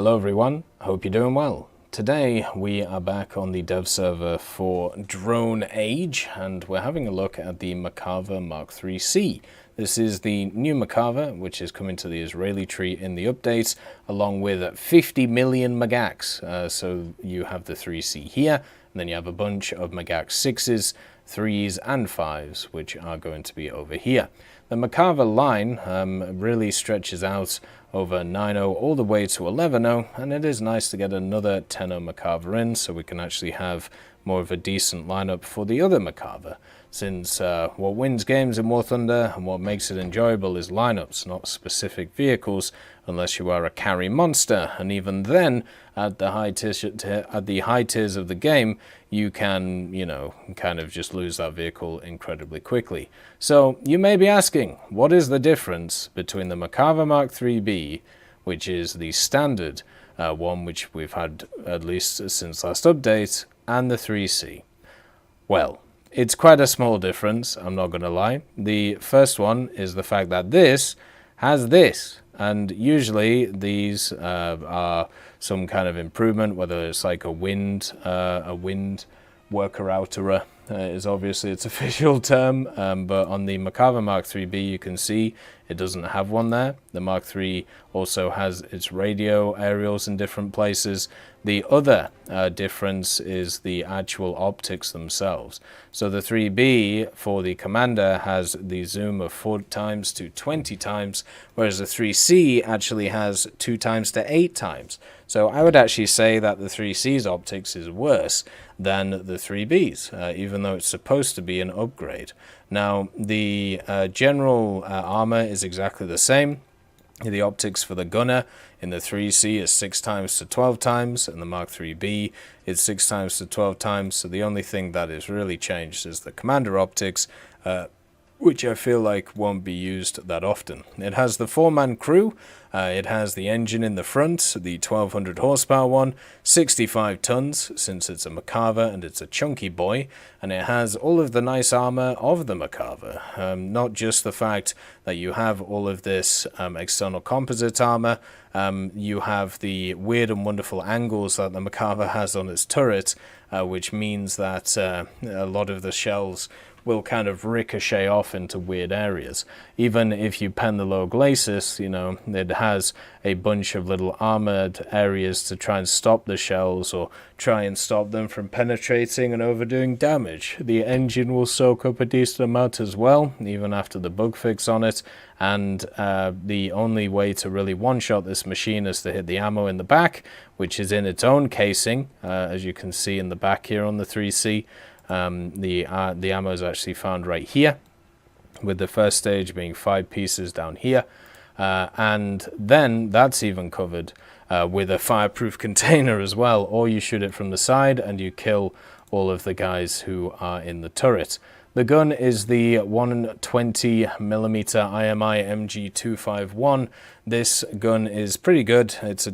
Hello everyone, I hope you're doing well. Today we are back on the dev server for Drone Age and we're having a look at the Merkava Mk.3C. This is the new Merkava which is coming to the Israeli tree in the updates along with 50 million Megacs. So you have the 3C here and then you have a bunch of Megak 6s, 3s and 5s which are going to be over here. The Merkava line really stretches out over 9.0 all the way to 11.0, and it is nice to get another 10.0 Merkava in so we can actually have more of a decent lineup for the other Merkava, since what wins games in War Thunder and what makes it enjoyable is lineups, not specific vehicles, unless you are a carry monster, and even then at the high tiers of the game you can, kind of just lose that vehicle incredibly quickly. So you may be asking, what is the difference between the Merkava Mk.3B, which is the standard one which we've had at least since last update, and the 3C? Well, it's quite a small difference, I'm not going to lie. The first one is the fact that this has this, and usually these are some kind of improvement, whether it's like a wind worker outerer is obviously its official term, but on the Merkava Mk.3B you can see it doesn't have one there. The Mk.3 also has its radio aerials in different places. The other difference is the actual optics themselves. So the 3B for the commander has the zoom of 4 times to 20 times, whereas the 3C actually has 2 times to 8 times. So I would actually say that the 3C's optics is worse than the 3B's, even though it's supposed to be an upgrade. Now, the general armor is exactly the same. The optics for the gunner in the 3C is 6 times to 12 times, and the Mk.3B is 6 times to 12 times. So the only thing that is really changed is the commander optics, which I feel like won't be used that often. It has the 4-man crew, it has the engine in the front, the 1200 horsepower one, 65 tons since it's a Merkava and it's a chunky boy, and it has all of the nice armor of the Merkava. Not just the fact that you have all of this external composite armor, you have the weird and wonderful angles that the Merkava has on its turret, which means that a lot of the shells will kind of ricochet off into weird areas. Even if you pen the low glacis, it has a bunch of little armored areas to try and stop the shells or try and stop them from penetrating and overdoing damage. The engine will soak up a decent amount as well, even after the bug fix on it, and the only way to really one-shot this machine is to hit the ammo in the back, which is in its own casing, as you can see in the back here on the 3C. The ammo is actually found right here, with the first stage being 5 pieces down here, and then that's even covered with a fireproof container as well, or you shoot it from the side and you kill all of the guys who are in the turret. The gun is the 120mm IMI MG251. This gun is pretty good. It's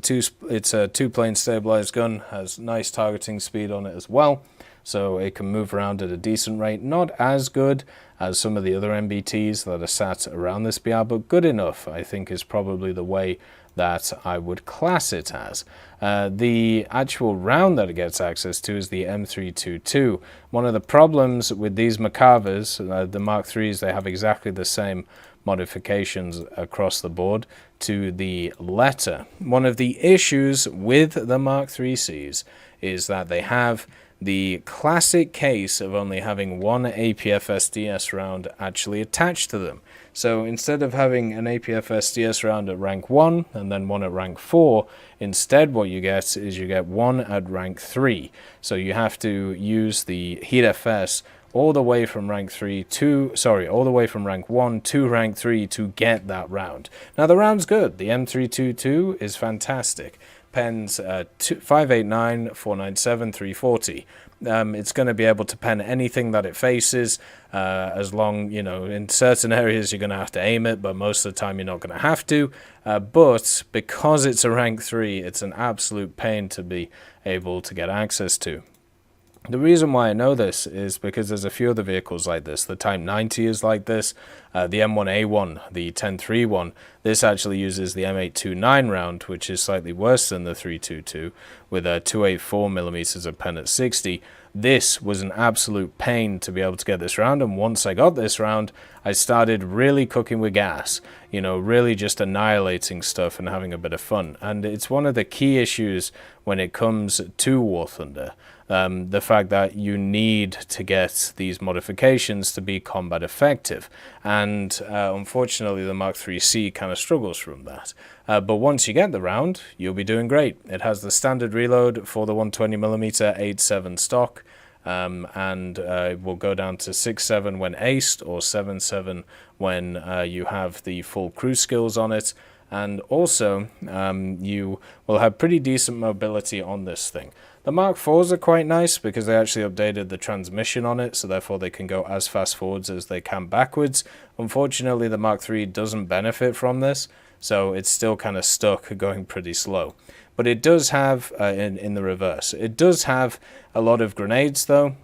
a two-plane stabilized gun, has nice targeting speed on it as well. So it can move around at a decent rate. Not as good as some of the other MBTs that are sat around this BR, but good enough, I think, is probably the way that I would class it as. The actual round that it gets access to is the M322. One of the problems with these Merkavas, the Mk.3s, they have exactly the same modifications across the board to the letter. One of the issues with the Mk.3Cs is that they have the classic case of only having one APF SDS round actually attached to them. So instead of having an APF SDS round at rank 1 and then one at rank 4, instead what you get is you get one at rank 3. So you have to use the heat FS all the way from rank 1 to rank 3 to get that round. Now the round's good. The M322 is fantastic. Pens 589, 497, 340. It's going to be able to pen anything that it faces, as long, in certain areas you're going to have to aim it, but most of the time you're not going to have to. But because it's a rank 3, it's an absolute pain to be able to get access to. The reason why I know this is because there's a few other vehicles like this. The Type 90 is like this, the M1A1, the 10.3 one. This actually uses the M829 round, which is slightly worse than the 322, with a 284mm of pen at 60. This was an absolute pain to be able to get this round, and once I got this round, I started really cooking with gas, you know, really just annihilating stuff and having a bit of fun. And it's one of the key issues when it comes to War Thunder. The fact that you need to get these modifications to be combat effective, and unfortunately the Mk.3C kind of struggles from that. But once you get the round, you'll be doing great. It has the standard reload for the 120mm 8.7 stock, and it will go down to 6.7 when aced, or 7.7 when you have the full crew skills on it. And also, you will have pretty decent mobility on this thing. The Mark IVs are quite nice because they actually updated the transmission on it, so therefore they can go as fast forwards as they can backwards. Unfortunately, the Mark III doesn't benefit from this, so it's still kind of stuck going pretty slow. But it does have, in the reverse, it does have a lot of grenades though,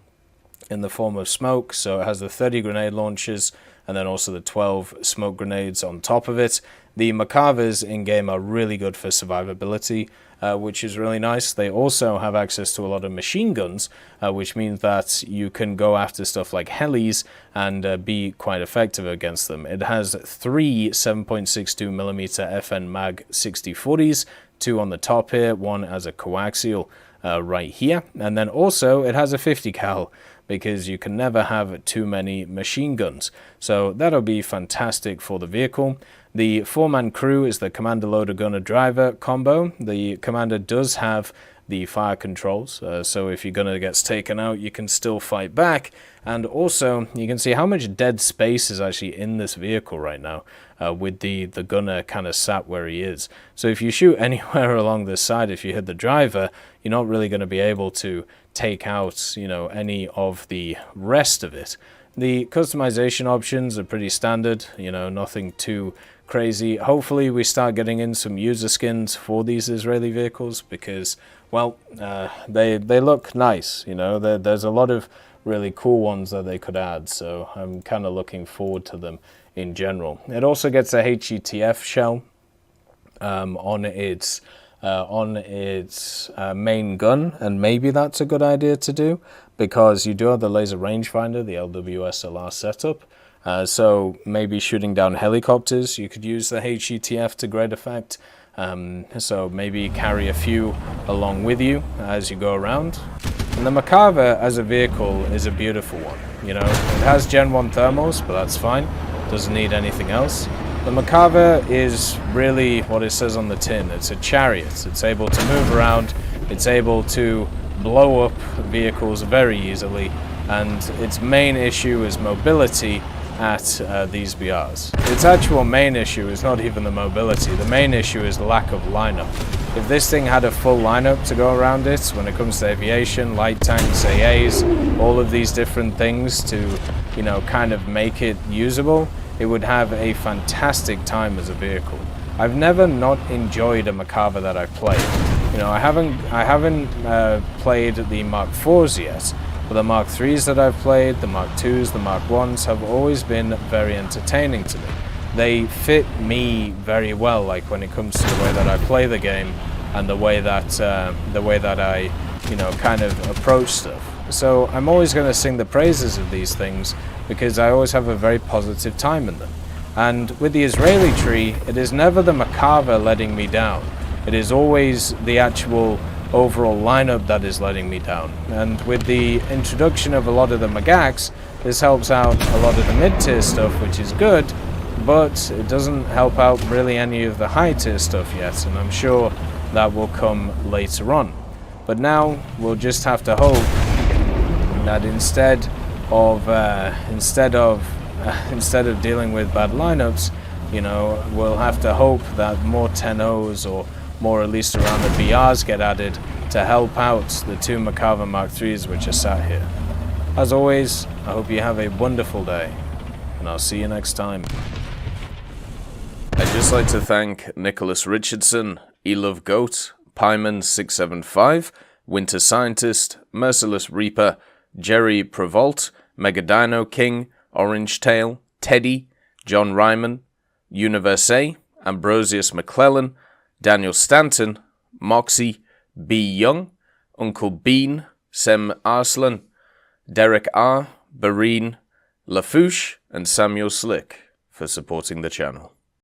in the form of smoke. So it has the 30 grenade launchers, and then also the 12 smoke grenades on top of it. The Merkavas in-game are really good for survivability, which is really nice. They also have access to a lot of machine guns, which means that you can go after stuff like helis and be quite effective against them. It has 3 7.62mm FN Mag 6040s, 2 on the top here, 1 as a coaxial right here, and then also it has a 50 cal, because you can never have too many machine guns. So that'll be fantastic for the vehicle. The 4-man crew is the commander, loader, gunner, driver combo. The commander does have the fire controls, so if your gunner gets taken out, you can still fight back. And also, you can see how much dead space is actually in this vehicle right now, with the gunner kind of sat where he is. So if you shoot anywhere along this side, if you hit the driver, you're not really going to be able to take out, you know, any of the rest of it. The customization options are pretty standard, you know, nothing too crazy. Hopefully we start getting in some user skins for these Israeli vehicles, because, well, they look nice, you know. There's a lot of really cool ones that they could add, so I'm kind of looking forward to them in general. It also gets a HETF shell on its main gun, and maybe that's a good idea to do, because you do have the laser rangefinder, the LWSLR setup, so maybe shooting down helicopters, you could use the HETF to great effect. So maybe carry a few along with you as you go around. And the Merkava as a vehicle is a beautiful one. You know, it has Gen 1 thermals, but that's fine. Doesn't need anything else. The Merkava is really what it says on the tin. It's a chariot. It's able to move around. It's able to blow up vehicles very easily. And its main issue is mobility at these BRs. Its actual main issue is not even the mobility. The main issue is lack of lineup. If this thing had a full lineup to go around it, when it comes to aviation, light tanks, AAs, all of these different things to, you know, kind of make it usable, it would have a fantastic time as a vehicle. I've never not enjoyed a Merkava that I've played. You know, I haven't played the Mark IVs yet, but the Mark IIIs that I've played, the Mark IIs, the Mark Is have always been very entertaining to me. They fit me very well, like when it comes to the way that I play the game and the way that I, you know, kind of approach stuff. So I'm always going to sing the praises of these things because I always have a very positive time in them. And with the Israeli tree, it is never the Merkava letting me down. It is always the actual overall lineup that is letting me down. And with the introduction of a lot of the Magaks, this helps out a lot of the mid-tier stuff, which is good, but it doesn't help out really any of the high-tier stuff yet, and I'm sure that will come later on. But now we'll just have to hope that instead of dealing with bad lineups, you know, we'll have to hope that more 10-0s or more at least around the BRs get added to help out the 2 Merkava Mark IIIs which are sat here. As always, I hope you have a wonderful day, and I'll see you next time. I'd just like to thank Nicholas Richardson, Elove Goat, Pyman675, Winter Scientist, Merciless Reaper, Jerry Prevolt, Megadino King, Orange Tail, Teddy, John Ryman, Universe, Ambrosius McClellan, Daniel Stanton, Moxie, B. Young, Uncle Bean, Sem Arslan, Derek R., Bareen, Lafouche, and Samuel Slick for supporting the channel.